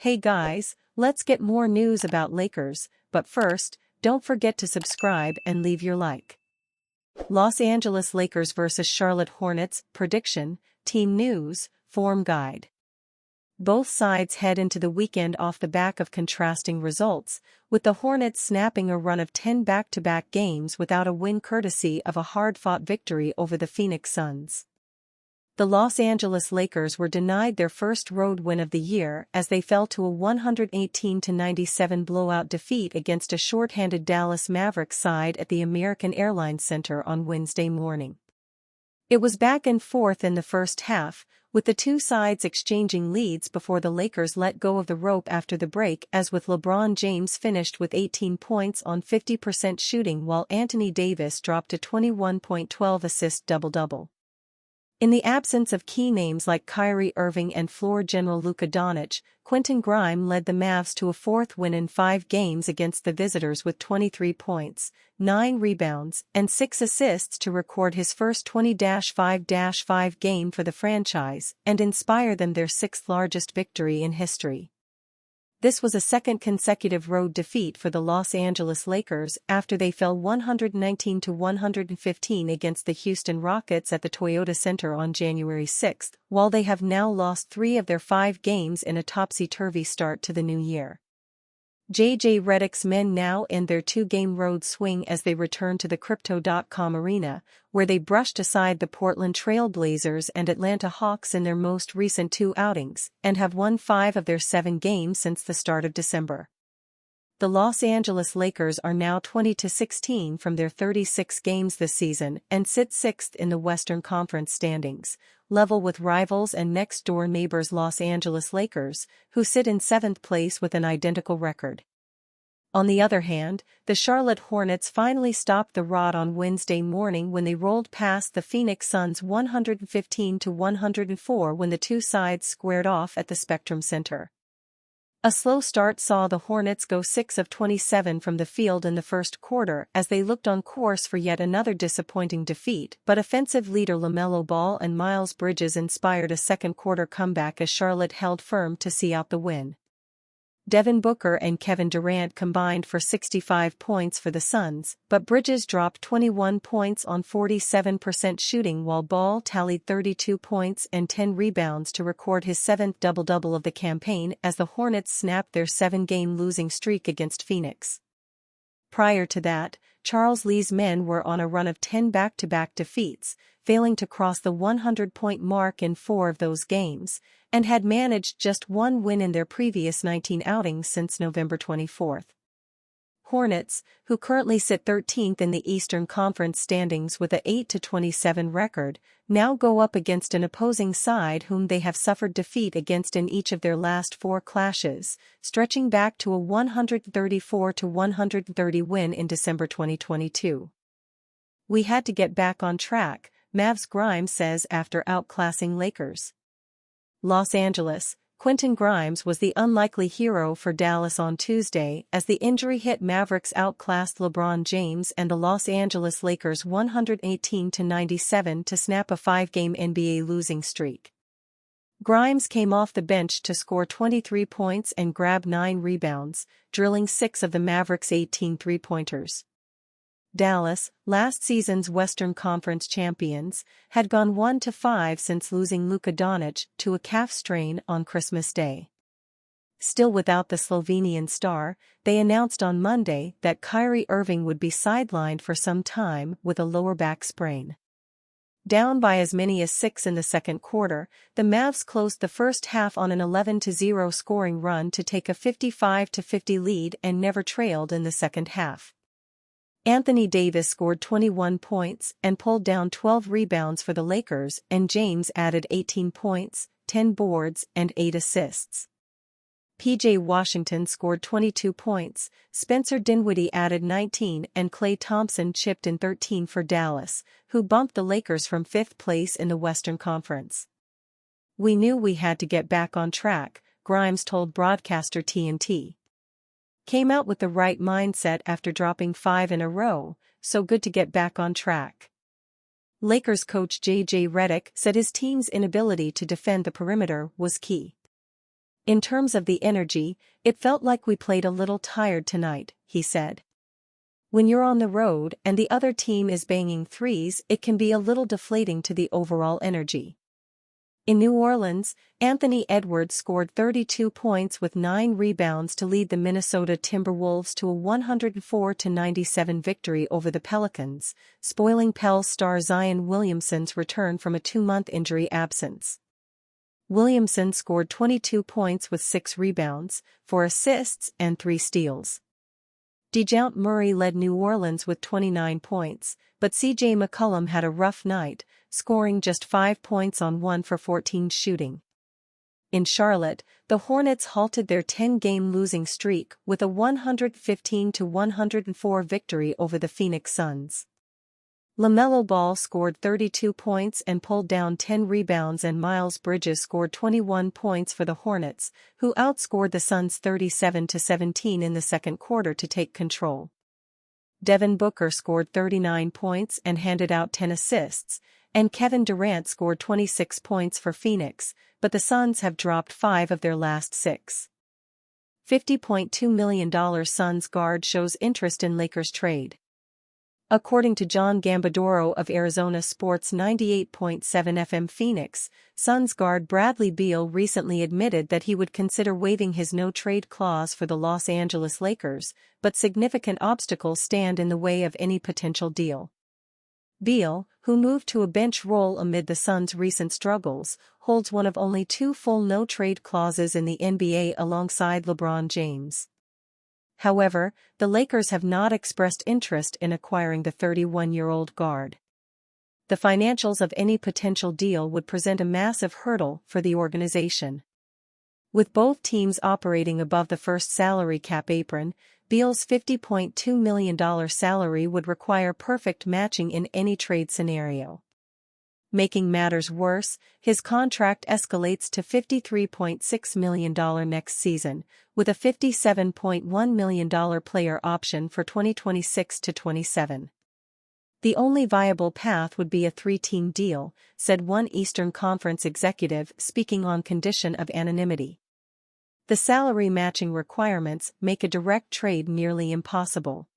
Hey guys, let's get more news about Lakers, but first, don't forget to subscribe and leave your like. Los Angeles Lakers vs Charlotte Hornets, prediction, team news, form guide. Both sides head into the weekend off the back of contrasting results, with the Hornets snapping a run of 10 back-to-back games without a win courtesy of a hard-fought victory over the Phoenix Suns. The Los Angeles Lakers were denied their first road win of the year as they fell to a 118-97 blowout defeat against a shorthanded Dallas Mavericks side at the American Airlines Center on Wednesday morning. It was back and forth in the first half, with the two sides exchanging leads before the Lakers let go of the rope after the break, as with LeBron James finished with 18 points on 50% shooting while Anthony Davis dropped a 21.12 assist double-double. In the absence of key names like Kyrie Irving and floor general Luka Doncic, Quentin Grimes led the Mavs to a fourth win in 5 games against the visitors with 23 points, 9 rebounds, and 6 assists to record his first 20-5-5 game for the franchise and inspire them their 6th largest victory in history. This was a second consecutive road defeat for the Los Angeles Lakers after they fell 119-115 against the Houston Rockets at the Toyota Center on January 6, while they have now lost 3 of their 5 games in a topsy-turvy start to the new year. J.J. Redick's men now end their 2-game road swing as they return to the Crypto.com arena, where they brushed aside the Portland Trail Blazers and Atlanta Hawks in their most recent 2 outings, and have won 5 of their 7 games since the start of December. The Los Angeles Lakers are now 20-16 from their 36 games this season and sit 6th in the Western Conference standings, level with rivals and next-door neighbors Los Angeles Lakers, who sit in 7th place with an identical record. On the other hand, the Charlotte Hornets finally stopped the rot on Wednesday morning when they rolled past the Phoenix Suns 115-104 when the two sides squared off at the Spectrum Center. A slow start saw the Hornets go 6 of 27 from the field in the first quarter as they looked on course for yet another disappointing defeat, but offensive leader LaMelo Ball and Miles Bridges inspired a second-quarter comeback as Charlotte held firm to see out the win. Devin Booker and Kevin Durant combined for 65 points for the Suns, but Bridges dropped 21 points on 47% shooting while Ball tallied 32 points and 10 rebounds to record his 7th double-double of the campaign as the Hornets snapped their 7-game losing streak against Phoenix. Prior to that, Charles Lee's men were on a run of 10 back-to-back defeats, failing to cross the 100-point mark in 4 of those games, and had managed just 1 win in their previous 19 outings since November 24. Hornets, who currently sit 13th in the Eastern Conference standings with a 8-27 record, now go up against an opposing side whom they have suffered defeat against in each of their last 4 clashes, stretching back to a 134-130 win in December 2022. "We had to get back on track," Mavs Grimes says after outclassing Lakers. Los Angeles, Quentin Grimes was the unlikely hero for Dallas on Tuesday as the injury-hit Mavericks outclassed LeBron James and the Los Angeles Lakers 118-97 to snap a 5-game NBA losing streak. Grimes came off the bench to score 23 points and grab 9 rebounds, drilling 6 of the Mavericks' 18 three-pointers. Dallas, last season's Western Conference champions, had gone 1-5 since losing Luka Doncic to a calf strain on Christmas Day. Still without the Slovenian star, they announced on Monday that Kyrie Irving would be sidelined for some time with a lower back sprain. Down by as many as 6 in the second quarter, the Mavs closed the first half on an 11-0 scoring run to take a 55-50 lead and never trailed in the second half. Anthony Davis scored 21 points and pulled down 12 rebounds for the Lakers, and James added 18 points, 10 boards, and 8 assists. P.J. Washington scored 22 points, Spencer Dinwiddie added 19 and Klay Thompson chipped in 13 for Dallas, who bumped the Lakers from 5th place in the Western Conference. "We knew we had to get back on track," Grimes told broadcaster TNT. "Came out with the right mindset after dropping 5 in a row, so good to get back on track." Lakers coach J.J. Redick said his team's inability to defend the perimeter was key. "In terms of the energy, it felt like we played a little tired tonight," he said. "When you're on the road and the other team is banging threes, it can be a little deflating to the overall energy." In New Orleans, Anthony Edwards scored 32 points with 9 rebounds to lead the Minnesota Timberwolves to a 104-97 victory over the Pelicans, spoiling Pels star Zion Williamson's return from a 2-month injury absence. Williamson scored 22 points with 6 rebounds, 4 assists and 3 steals. DeJounte Murray led New Orleans with 29 points, but C.J. McCollum had a rough night, scoring just 5 points on 1 for 14 shooting. In Charlotte, the Hornets halted their 10-game losing streak with a 115-104 victory over the Phoenix Suns. LaMelo Ball scored 32 points and pulled down 10 rebounds, and Miles Bridges scored 21 points for the Hornets, who outscored the Suns 37-17 in the second quarter to take control. Devin Booker scored 39 points and handed out 10 assists, and Kevin Durant scored 26 points for Phoenix, but the Suns have dropped 5 of their last 6. $50.2 million Suns guard shows interest in Lakers trade. According to John Gambadoro of Arizona Sports 98.7 FM Phoenix, Suns guard Bradley Beal recently admitted that he would consider waiving his no-trade clause for the Los Angeles Lakers, but significant obstacles stand in the way of any potential deal. Beal, who moved to a bench role amid the Suns' recent struggles, holds one of only 2 full no-trade clauses in the NBA alongside LeBron James. However, the Lakers have not expressed interest in acquiring the 31-year-old guard. The financials of any potential deal would present a massive hurdle for the organization. With both teams operating above the first salary cap apron, Beal's $50.2 million salary would require perfect matching in any trade scenario. Making matters worse, his contract escalates to $53.6 million next season, with a $57.1 million player option for 2026-27. The only viable path would be a 3-team deal, said one Eastern Conference executive speaking on condition of anonymity. The salary matching requirements make a direct trade nearly impossible.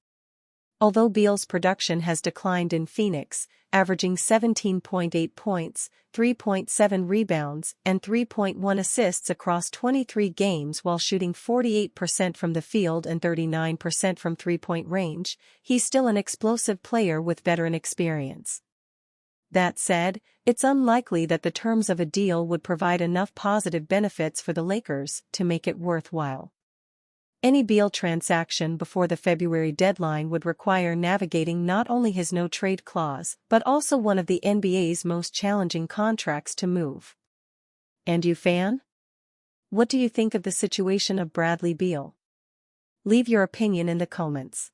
Although Beal's production has declined in Phoenix, averaging 17.8 points, 3.7 rebounds, and 3.1 assists across 23 games while shooting 48% from the field and 39% from three-point range, he's still an explosive player with veteran experience. That said, it's unlikely that the terms of a deal would provide enough positive benefits for the Lakers to make it worthwhile. Any Beal transaction before the February deadline would require navigating not only his no-trade clause but also one of the NBA's most challenging contracts to move. And you, fan? What do you think of the situation of Bradley Beal? Leave your opinion in the comments.